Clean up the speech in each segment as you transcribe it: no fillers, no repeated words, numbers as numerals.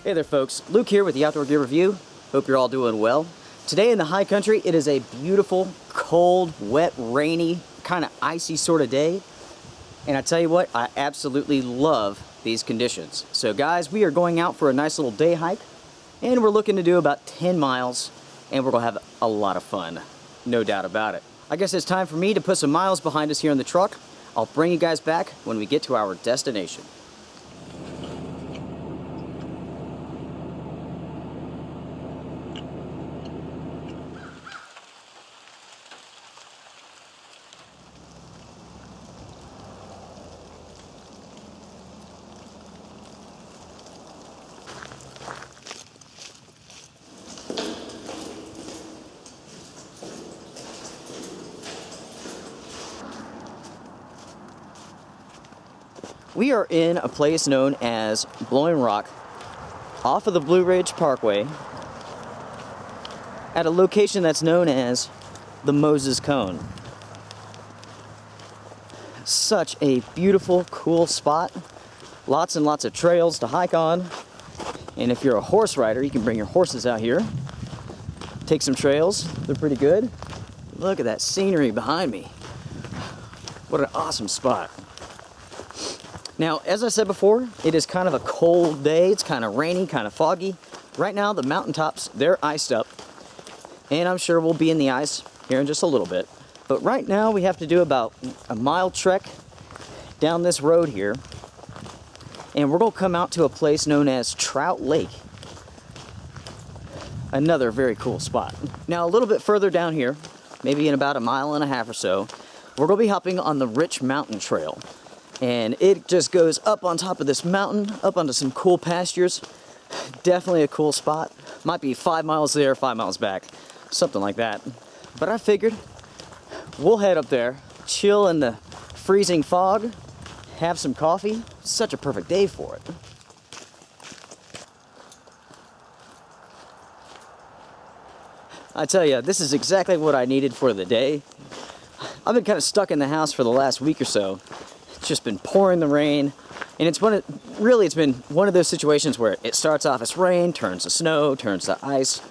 Hey there folks, Luke here with the Outdoor Gear Review. Hope you're all doing well. Today in the high country, it is a beautiful, cold, wet, rainy, kind of icy sort of day. And I tell you what, I absolutely love these conditions. So guys, we are going out for a nice little day hike, and we're looking to do about 10 miles, and we're gonna have a lot of fun, no doubt about it. I guess it's time for me to put some miles behind us here in the truck. I'll bring you guys back when we get to our destination. We are in a place known as Blowing Rock, off of the Blue Ridge Parkway, at a location that's known as the Moses Cone. Such a beautiful, cool spot. Lots and lots of trails to hike on. And if you're a horse rider, you can bring your horses out here. Take some trails, they're pretty good. Look at that scenery behind me. What an awesome spot. Now, as I said before, it is kind of a cold day. It's kind of rainy, kind of foggy. Right now, the mountaintops, they're iced up. And I'm sure we'll be in the ice here in just a little bit. But right now, we have to do about a mile trek down this road here. And we're going to come out to a place known as Trout Lake. Another very cool spot. Now, a little bit further down here, maybe in about a mile and a half or so, we're going to be hopping on the Rich Mountain Trail. And it just goes up on top of this mountain, up onto some cool pastures. Definitely a cool spot. Might be 5 miles there, 5 miles back, something like that. But I figured we'll head up there, chill in the freezing fog, have some coffee. Such a perfect day for it. I tell you, this is exactly what I needed for the day. I've been kind of stuck in the house for the last week or so. It's just been pouring the rain, and it's been one of those situations where it starts off as rain, turns to snow, turns to ice,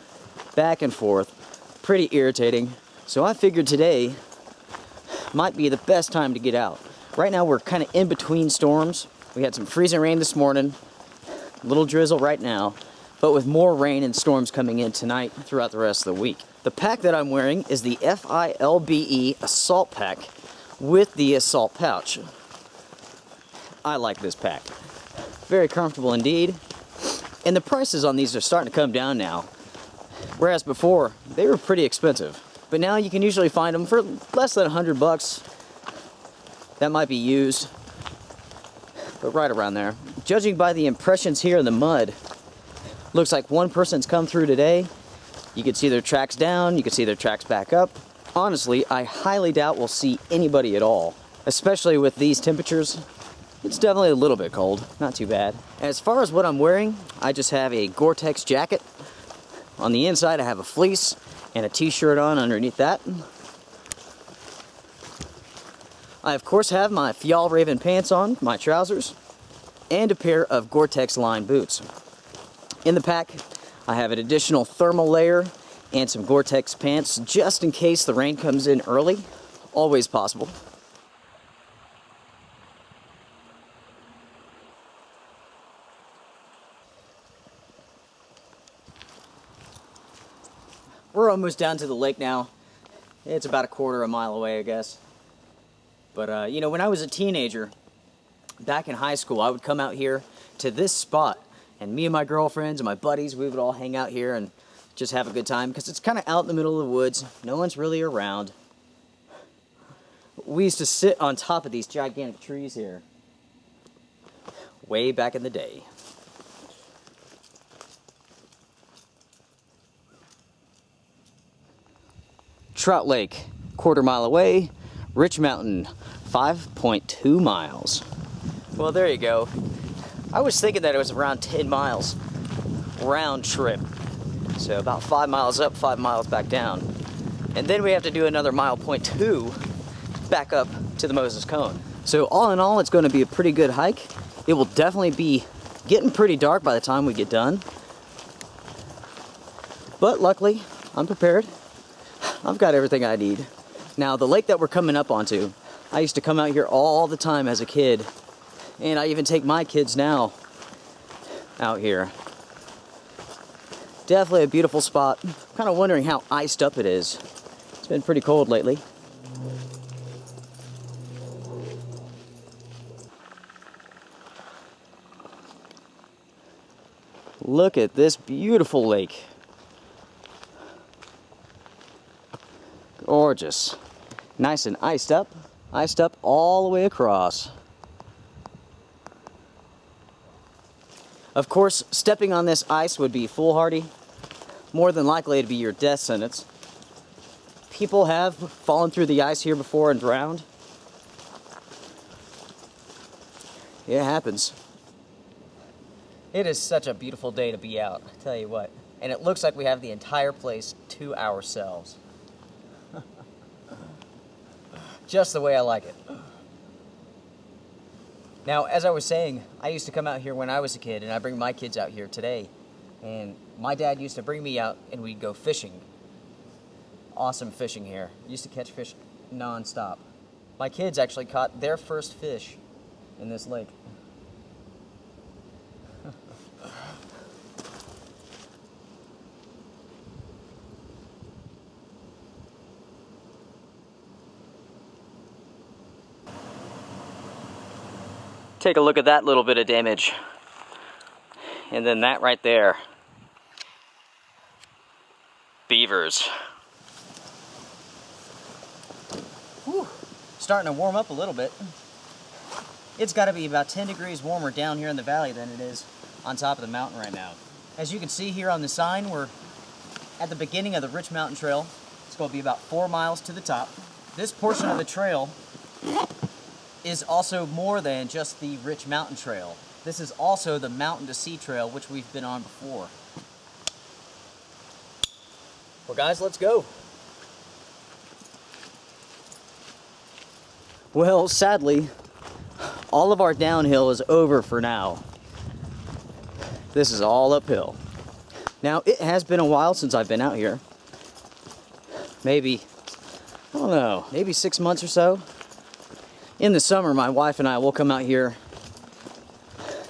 back and forth. Pretty irritating. So I figured today might be the best time to get out. Right now we're kind of in between storms. We had some freezing rain this morning, a little drizzle right now, but with more rain and storms coming in tonight throughout the rest of the week. The pack that I'm wearing is the FILBE Assault Pack with the Assault Pouch. I like this pack. Very comfortable indeed. And the prices on these are starting to come down now. Whereas before, they were pretty expensive. But now you can usually find them for less than $100. That might be used, but right around there. Judging by the impressions here in the mud, looks like one person's come through today. You can see their tracks down, you can see their tracks back up. Honestly, I highly doubt we'll see anybody at all, especially with these temperatures. It's definitely a little bit cold, not too bad. As far as what I'm wearing, I just have a Gore-Tex jacket. On the inside, I have a fleece and a t-shirt on underneath that. I, of course, have my Fjallraven pants on, my trousers, and a pair of Gore-Tex lined boots. In the pack, I have an additional thermal layer and some Gore-Tex pants just in case the rain comes in early. Always possible. We're almost down to the lake now. It's about a quarter of a mile away, I guess. But, you know, when I was a teenager, back in high school, I would come out here to this spot. And me and my girlfriends and my buddies, we would all hang out here and just have a good time. Because it's kind of out in the middle of the woods. No one's really around. We used to sit on top of these gigantic trees here. Way back in the day. Trout Lake, quarter mile away. Rich Mountain, 5.2 miles. Well, there you go. I was thinking that it was around 10 miles round trip. So about 5 miles up, 5 miles back down. And then we have to do another 1.2 back up to the Moses Cone. So all in all, it's going to be a pretty good hike. It will definitely be Getting pretty dark by the time we get done. But luckily, I'm prepared. I've got everything I need. Now, the lake that we're coming up onto, I used to come out here all the time as a kid. And I even take my kids now out here. Definitely a beautiful spot. I'm kind of wondering how iced up it is. It's been pretty cold lately. Look at this beautiful lake. Gorgeous. Nice and iced up all the way across. Of course, stepping on this ice would be foolhardy. More than likely it'd be your death sentence. People have fallen through the ice here before and drowned. It happens. It is such a beautiful day to be out, I tell you what. And it looks like we have the entire place to ourselves. Just the way I like it. Now, as I was saying, I used to come out here when I was a kid, and I bring my kids out here today. And my dad used to bring me out, and we'd go fishing. Awesome fishing here. Used to catch fish non-stop. My kids actually caught their first fish in this lake. Take a look at that little bit of damage. And then that right there. Beavers. Whew. Starting to warm up a little bit. It's got to be about 10 degrees warmer down here in the valley than it is on top of the mountain right now. As you can see here on the sign, we're at the beginning of the Rich Mountain Trail. It's going to be about 4 miles to the top. This portion of the trail is also more than just the Rich Mountain Trail. This is also the Mountain to Sea Trail, which we've been on before. Well, guys, let's go. Well, sadly, all of our downhill is over for now. This is all uphill. Now, it has been a while since I've been out here. Maybe, I don't know, maybe 6 months or so. In the summer, my wife and I will come out here,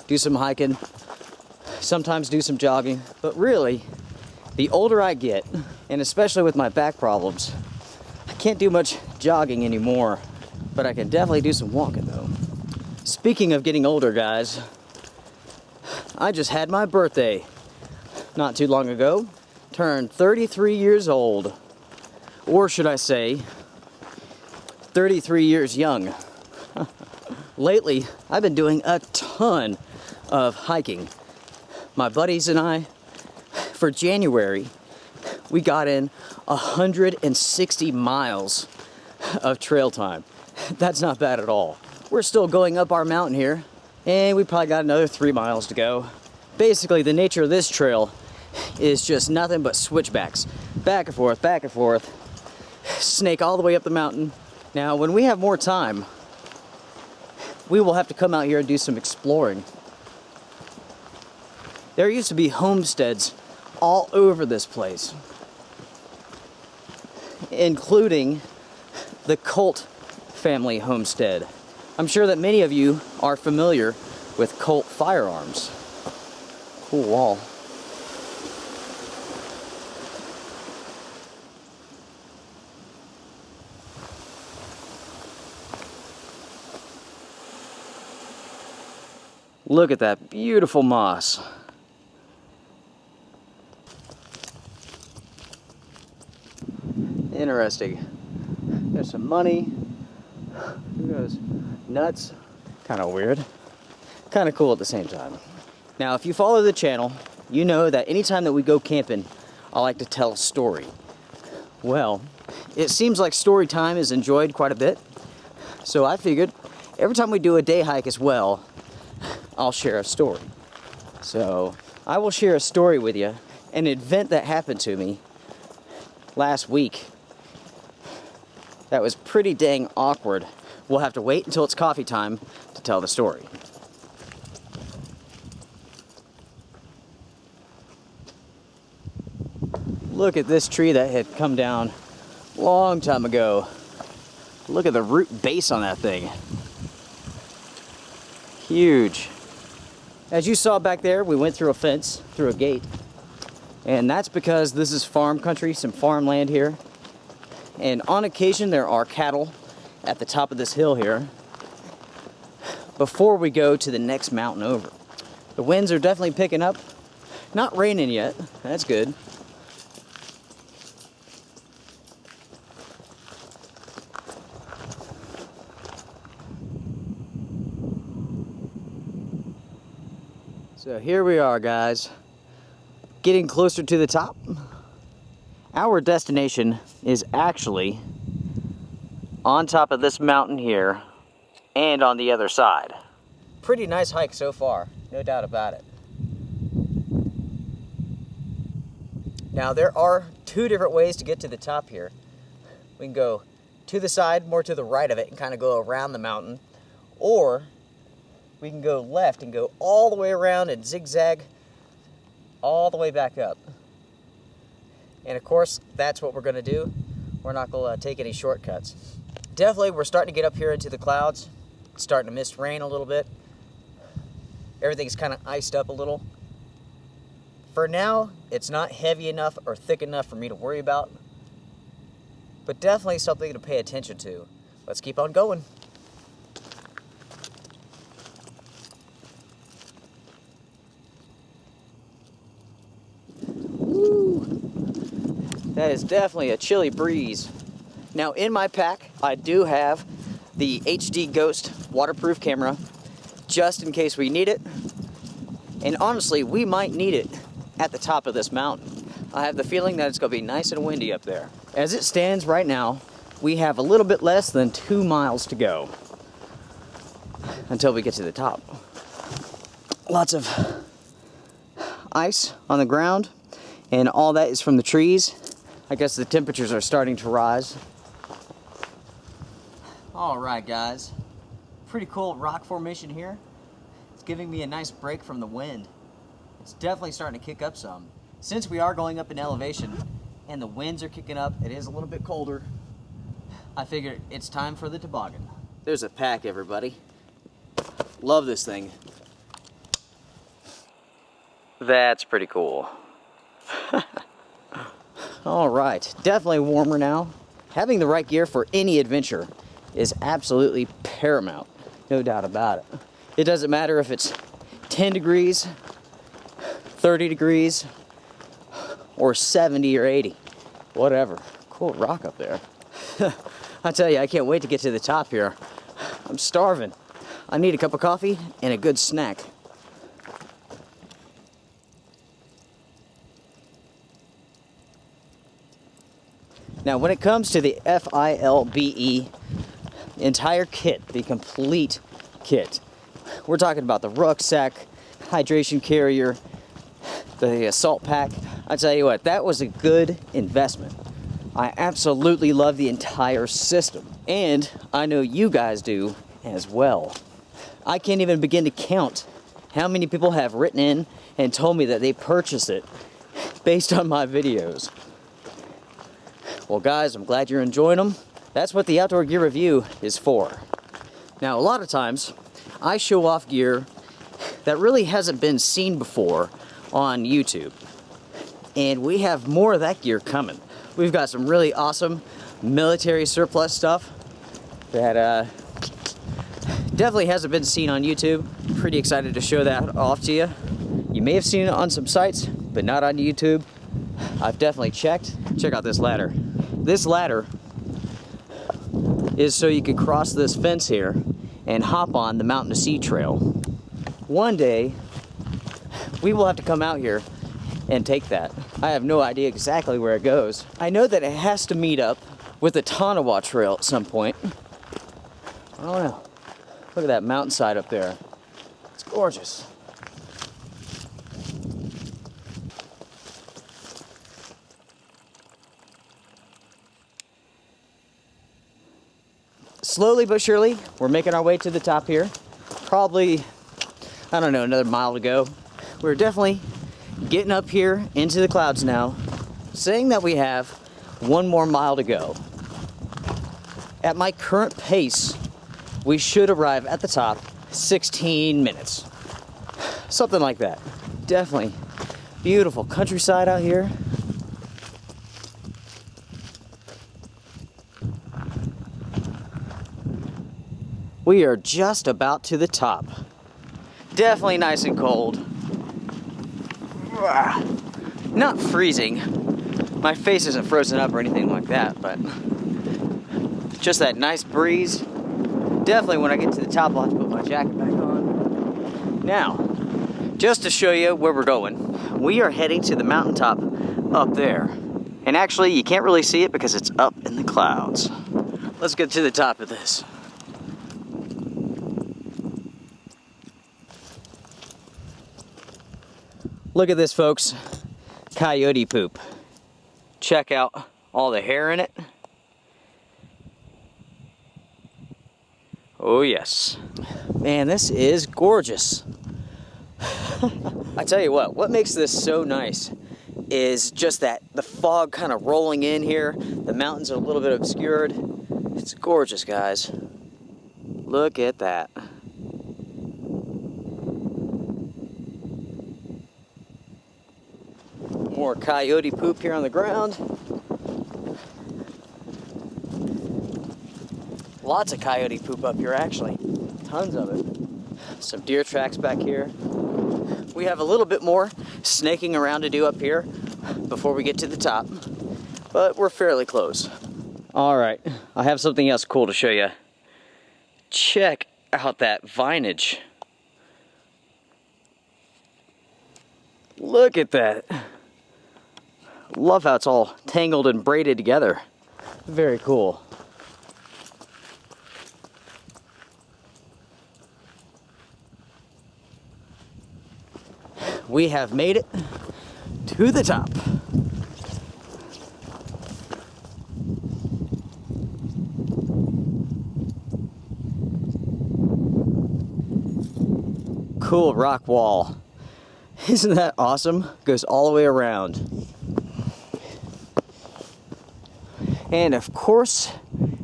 do some hiking, sometimes do some jogging, but really, the older I get, and especially with my back problems, I can't do much jogging anymore, but I can definitely do some walking though. Speaking of getting older, guys, I just had my birthday not too long ago, turned 33 years old, or should I say, 33 years young. Lately, I've been doing a ton of hiking. My buddies and I, for January, we got in 160 miles of trail time. That's not bad at all. We're still going up our mountain here, and we probably got another 3 miles to go. Basically, the nature of this trail is just nothing but switchbacks. Back and forth, snake all the way up the mountain. Now, when we have more time, we will have to come out here and do some exploring. There used to be homesteads all over this place, including the Colt family homestead. I'm sure that many of you are familiar with Colt firearms. Cool wall. Look at that beautiful moss. Interesting. There's some money. There's nuts. Kind of weird. Kind of cool at the same time. Now, if you follow the channel, you know that anytime that we go camping, I like to tell a story. Well, it seems like story time is enjoyed quite a bit. So I figured every time we do a day hike as well, I'll share a story. So I will share a story with you, an event that happened to me last week that was pretty dang awkward. We'll have to wait until it's coffee time to tell the story. Look at this tree that had come down a long time ago. Look at the root base on that thing. Huge. As you saw back there, we went through a fence, through a gate. And that's because this is farm country, some farmland here. And on occasion there are cattle at the top of this hill here before we go to the next mountain over. The winds are definitely picking up. Not raining yet, that's good. So here we are, guys, getting closer to the top. Our destination is actually on top of this mountain here and on the other side. Pretty nice hike so far, no doubt about it. Now there are two different ways to get to the top here. We can go to the side, more to the right of it, and kind of go around the mountain, or we can go left and go all the way around and zigzag all the way back up. And of course, that's what we're gonna do. We're not gonna take any shortcuts. Definitely, we're starting to get up here into the clouds. It's starting to mist rain a little bit. Everything's kind of iced up a little. For now, it's not heavy enough or thick enough for me to worry about, but definitely something to pay attention to. Let's keep on going. That is definitely a chilly breeze. Now in my pack, I do have the HD Ghost waterproof camera, just in case we need it. And honestly, we might need it at the top of this mountain. I have the feeling that it's gonna be nice and windy up there. As it stands right now, we have a little bit less than 2 miles to go until we get to the top. Lots of ice on the ground, and all that is from the trees. I guess the temperatures are starting to rise. All right, guys. Pretty cool rock formation here. It's giving me a nice break from the wind. It's definitely starting to kick up some. Since we are going up in elevation and the winds are kicking up, it is a little bit colder. I figured it's time for the toboggan. There's a pack, everybody. Love this thing. That's pretty cool. All right, definitely warmer now. Having the right gear for any adventure is absolutely paramount, no doubt about it. It doesn't matter if it's 10 degrees, 30 degrees, or 70 or 80, whatever. Cool rock up there. I tell you, I can't wait to get to the top here. I'm starving. I need a cup of coffee and a good snack. Now, when it comes to the FILBE entire kit, the complete kit, we're talking about the rucksack, hydration carrier, the assault pack. I tell you what, that was a good investment. I absolutely love the entire system, and I know you guys do as well. I can't even begin to count how many people have written in and told me that they purchased it based on my videos. Well, guys, I'm glad you're enjoying them. That's what the Outdoor Gear Review is for. Now, a lot of times, I show off gear that really hasn't been seen before on YouTube. And we have more of that gear coming. We've got some really awesome military surplus stuff that definitely hasn't been seen on YouTube. Pretty excited to show that off to you. You may have seen it on some sites, but not on YouTube. I've definitely checked. Check out this ladder. This ladder is so you can cross this fence here and hop on the Mountain to Sea Trail. One day, we will have to come out here and take that. I have no idea exactly where it goes. I know that it has to meet up with the Tanawa Trail at some point. I don't know. Look at that mountainside up there. It's gorgeous. Slowly but surely, we're making our way to the top here. Probably, I don't know, another mile to go. We're definitely getting up here into the clouds now. saying that we have 1 more mile to go. At my current pace, we should arrive at the top 16 minutes. Something like that. Definitely beautiful countryside out here. We are just about to the top. Definitely nice and cold. Not freezing. My face isn't frozen up or anything like that, but just that nice breeze. Definitely when I get to the top, I'll have to put my jacket back on. Now, just to show you where we're going, we are heading to the mountaintop up there. And actually, you can't really see it because it's up in the clouds. Let's get to the top of this. Look at this, folks. Coyote poop. Check out all the hair in it. Oh yes. Man, this is gorgeous. I tell you what makes this so nice is just that the fog kind of rolling in here. The mountains are a little bit obscured. It's gorgeous, guys. Look at that. More coyote poop here on the ground. Lots of coyote poop up here, actually. Tons of it. Some deer tracks back here. We have a little bit more snaking around to do up here before we get to the top, but we're fairly close. All right, I have something else cool to show you. Check out that vinage. Look at that. Love how it's all tangled and braided together. Very cool. We have made it to the top. Cool rock wall. Isn't that awesome? Goes all the way around. And of course,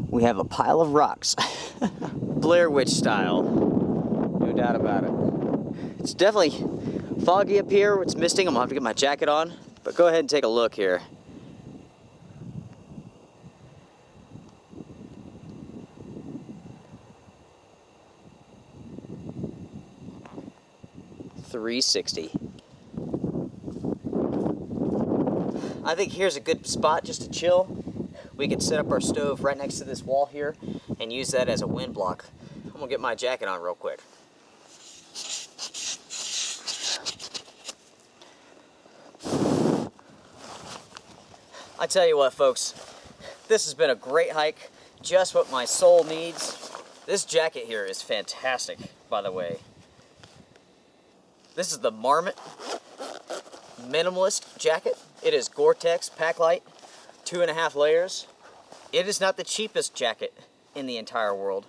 we have a pile of rocks. Blair Witch style. No doubt about it. It's definitely foggy up here. It's misting. I'm gonna have to get my jacket on. But go ahead and take a look here. .360. I think here's a good spot just to chill. We could set up our stove right next to this wall here and use that as a wind block. I'm gonna get my jacket on real quick. I tell you what, folks, this has been a great hike, just what my soul needs. This jacket here is fantastic, by the way. This is the Marmot Minimalist jacket. It is Gore-Tex Pack-Light, 2.5 layers. It is not the cheapest jacket in the entire world,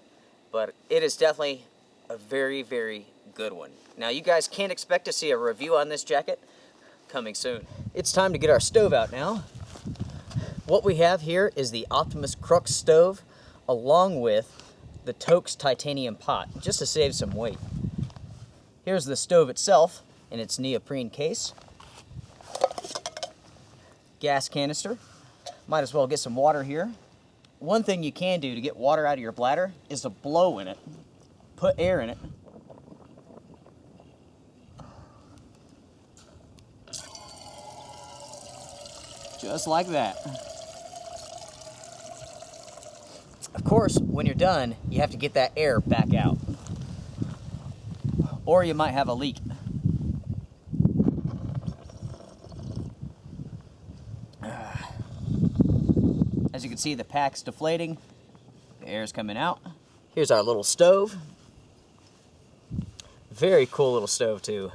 but it is definitely a very, very good one. Now, you guys can't expect to see a review on this jacket coming soon. It's time to get our stove out now. What we have here is the Optimus Crux stove, along with the Toaks titanium pot, just to save some weight. Here's the stove itself in its neoprene case. Gas canister. Might as well get some water here. One thing you can do to get water out of your bladder is to blow in it. Put air in it. Just like that. Of course, when you're done, you have to get that air back out. Or you might have a leak. As you can see, the pack's deflating. The air's coming out. Here's our little stove. Very cool little stove, too.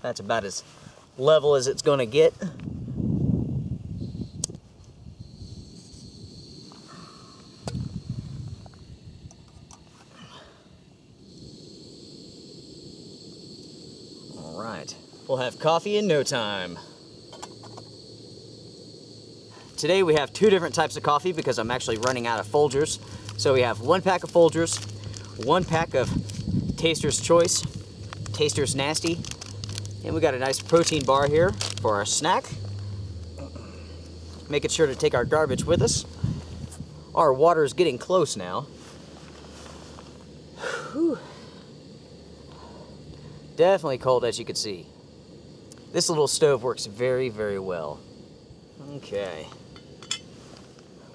That's about as level as it's going to get. have coffee in no time. Today we have 2 different types of coffee because I'm actually running out of Folgers. So we have 1 pack of Folgers, 1 pack of Taster's Choice, Taster's Nasty, and we got a nice protein bar here for our snack. Making sure to take our garbage with us. Our water is getting close now. Whew. Definitely cold, as you can see. This little stove works very, very well. Okay.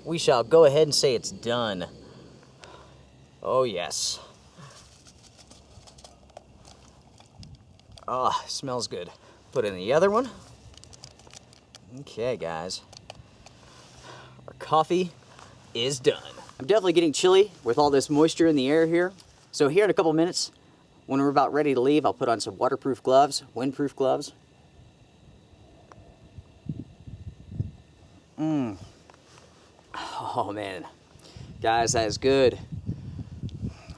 We shall go ahead and say it's done. Oh, yes. Ah, smells good. Put in the other one. Okay, guys. Our coffee is done. I'm definitely getting chilly with all this moisture in the air here. So here in a couple minutes, when we're about ready to leave, I'll put on some waterproof gloves, windproof gloves. Oh man, guys, that is good.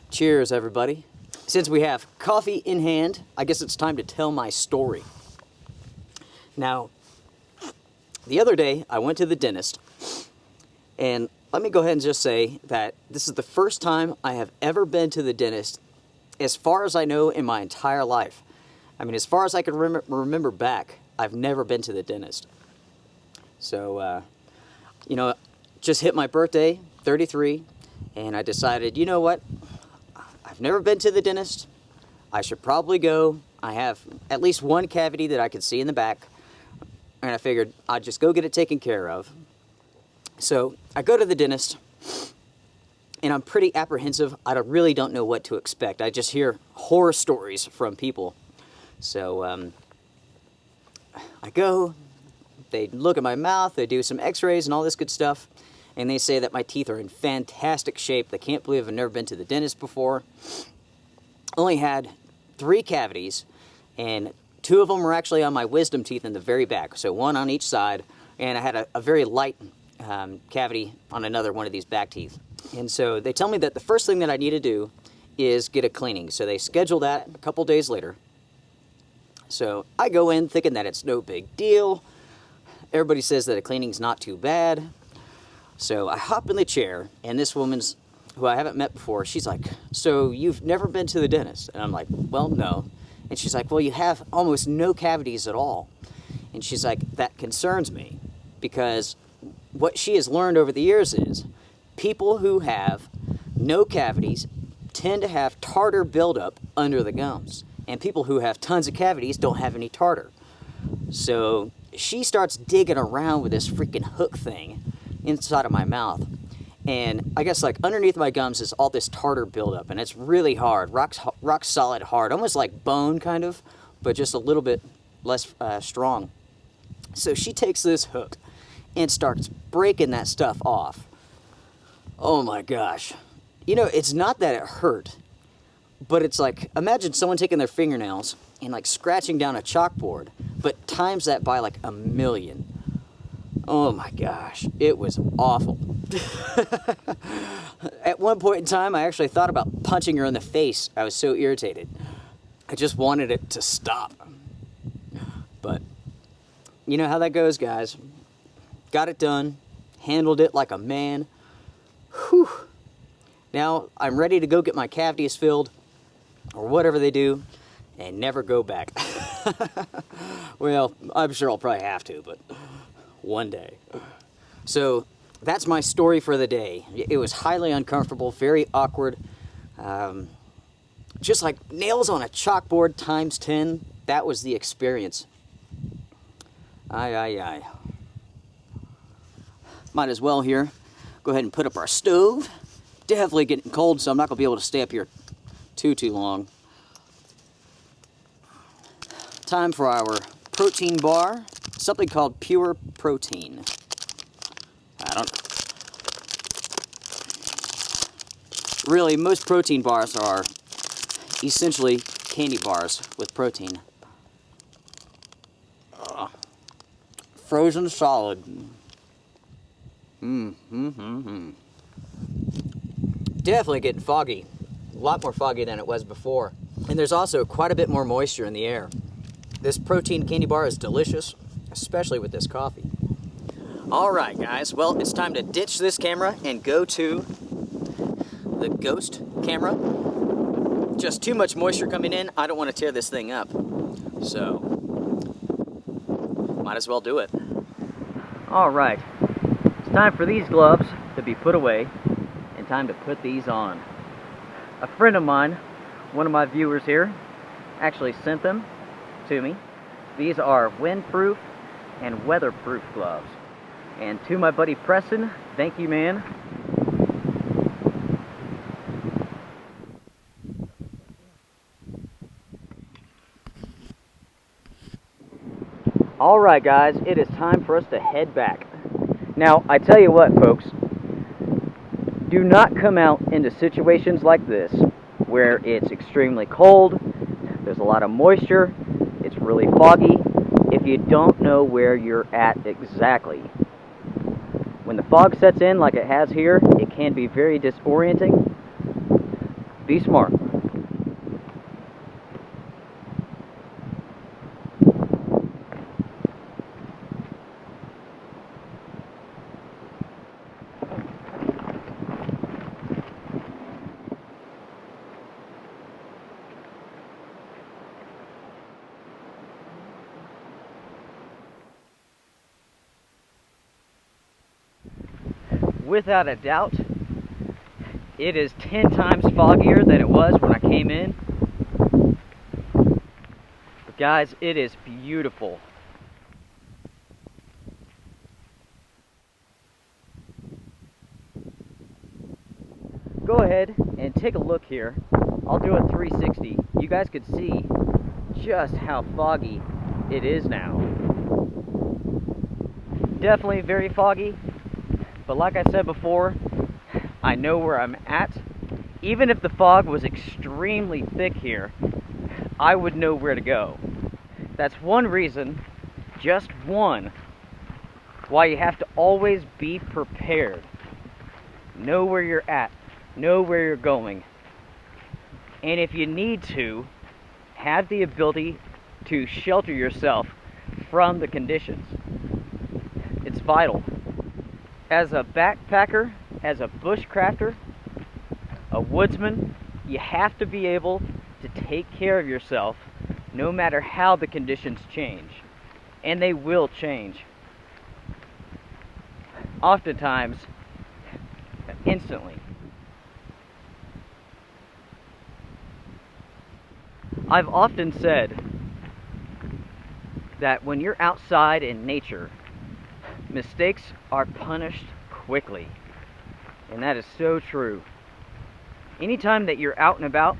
Cheers, everybody. Since we have coffee in hand, I guess it's time to tell my story. Now, the other day, I went to the dentist, and let me go ahead and just say that this is the first time I have ever been to the dentist, as far as I know, in my entire life. I mean, as far as I can remember back, I've never been to the dentist. So, you know, just hit my birthday, 33, and I decided, you know what? I've never been to the dentist. I should probably go. I have at least 1 cavity that I can see in the back, and I figured I'd just go get it taken care of. So I go to the dentist, and I'm pretty apprehensive. I really don't know what to expect. I just hear horror stories from people. So I go, they look at my mouth, they do some x-rays and all this good stuff, and they say that my teeth are in fantastic shape. They can't believe I've never been to the dentist before. Only had 3 cavities, and 2 of them were actually on my wisdom teeth in the very back, so 1 on each side, and I had a very light cavity on another one of these back teeth. And so they tell me that the first thing that I need to do is get a cleaning. So they schedule that a couple days later. So I go in thinking that it's no big deal. Everybody says that a cleaning's not too bad. So I hop in the chair, and this woman's, who I haven't met before, she's like, "So you've never been to the dentist?" And I'm like, "Well, no." And she's like, "Well, you have almost no cavities at all." And she's like, "That concerns me, because what she has learned over the years is people who have no cavities tend to have tartar buildup under the gums, and people who have tons of cavities don't have any tartar." So she starts digging around with this freaking hook thing inside of my mouth, and I guess like underneath my gums is all this tartar buildup, and it's really hard, rock solid hard, almost like bone kind of, but just a little bit less strong. So she takes this hook and starts breaking that stuff off. Oh my gosh. You know, it's not that it hurt, but it's like, imagine someone taking their fingernails and like scratching down a chalkboard, but times that by like 1,000,000. Oh my gosh, it was awful. At one point in time, I actually thought about punching her in the face. I was so irritated. I just wanted it to stop. But you know how that goes, guys. Got it done, handled it like a man. Whew. Now I'm ready to go get my cavities filled, or whatever they do, and never go back. Well, I'm sure I'll probably have to, but one day. So that's my story for the day. It was highly uncomfortable, very awkward. Just like nails on a chalkboard times 10. That was the experience. Aye, aye, aye. Might as well here go ahead and put up our stove. Definitely getting cold, so I'm not going to be able to stay up here too long. Time for our protein bar. Something called Pure Protein. I don't... Really, most protein bars are essentially candy bars with protein. Frozen solid. Definitely getting foggy. A lot more foggy than it was before. And there's also quite a bit more moisture in the air. This protein candy bar is delicious, especially with this coffee. Alright guys, well it's time to ditch this camera and go to the Ghost camera. Just too much moisture coming in, I don't want to tear this thing up. So, might as well do it. Alright, it's time for these gloves to be put away and time to put these on. A friend of mine, one of my viewers here, actually sent them to me. These are windproof and weatherproof gloves. And to my buddy Preston, thank you, man. Alright guys, it is time for us to head back. Now, I tell you what folks, do not come out into situations like this where it's extremely cold, there's a lot of moisture, it's really foggy, if you don't know where you're at exactly. When the fog sets in like it has here, it can be very disorienting. Be smart. Without a doubt, it is 10 times foggier than it was when I came in. But guys, it is beautiful. Go ahead and take a look here. I'll do a 360. You guys could see just how foggy it is now. Definitely very foggy. But like I said before, I know where I'm at. Even if the fog was extremely thick here, I would know where to go. That's one reason, just one, why you have to always be prepared. Know where you're at, know where you're going. And if you need to, have the ability to shelter yourself from the conditions. It's vital. As a backpacker, as a bushcrafter, a woodsman, you have to be able to take care of yourself no matter how the conditions change. And they will change. Oftentimes, instantly. I've often said that when you're outside in nature, mistakes are punished quickly. And that is so true. Anytime that you're out and about,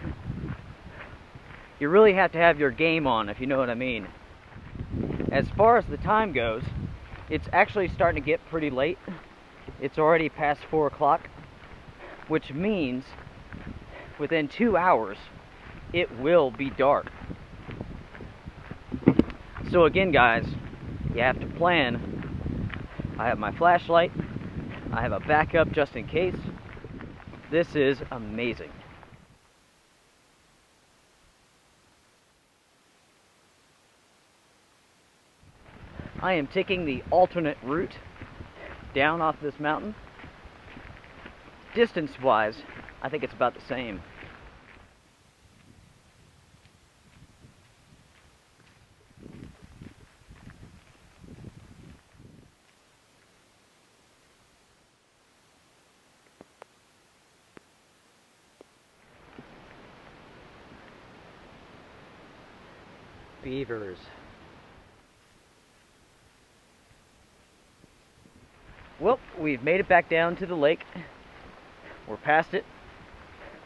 you really have to have your game on, if you know what I mean. As far as the time goes, it's actually starting to get pretty late. It's already past 4 o'clock, which means within 2 hours, it will be dark. So again, guys, you have to plan. I have my flashlight. I have a backup just in case. This is amazing. I am taking the alternate route down off this mountain. Distance-wise, I think it's about the same. Beavers. Well, we've made it back down to the lake. We're past it.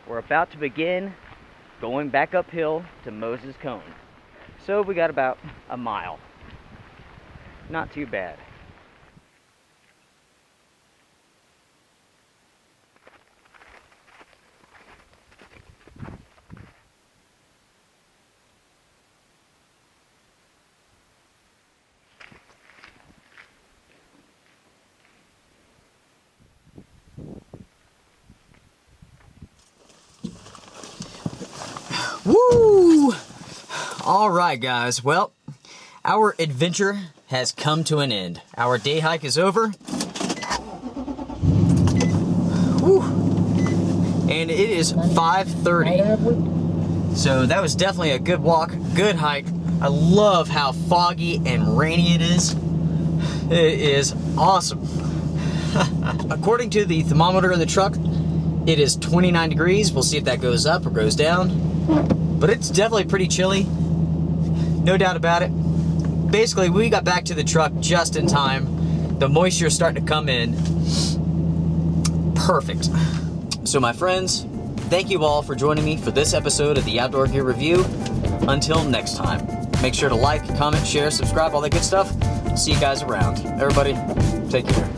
We're about to begin going back uphill to Moses Cone. So we got about a mile. Not too bad. Woo! All right, guys. Well, Our adventure has come to an end. Our day hike is over. Whew. And it is 5:30. So that was definitely a good walk, good hike. I love how foggy and rainy it is. It is awesome. According to the thermometer in the truck, it is 29 degrees. We'll see if that goes up or goes down. But it's definitely pretty chilly. No doubt about it. Basically, we got back to the truck just in time. The moisture is starting to come in. Perfect. So my friends, thank you all for joining me for this episode of the Outdoor Gear Review. Until next time, make sure to like, comment, share, subscribe, all that good stuff. See you guys around. Everybody, take care.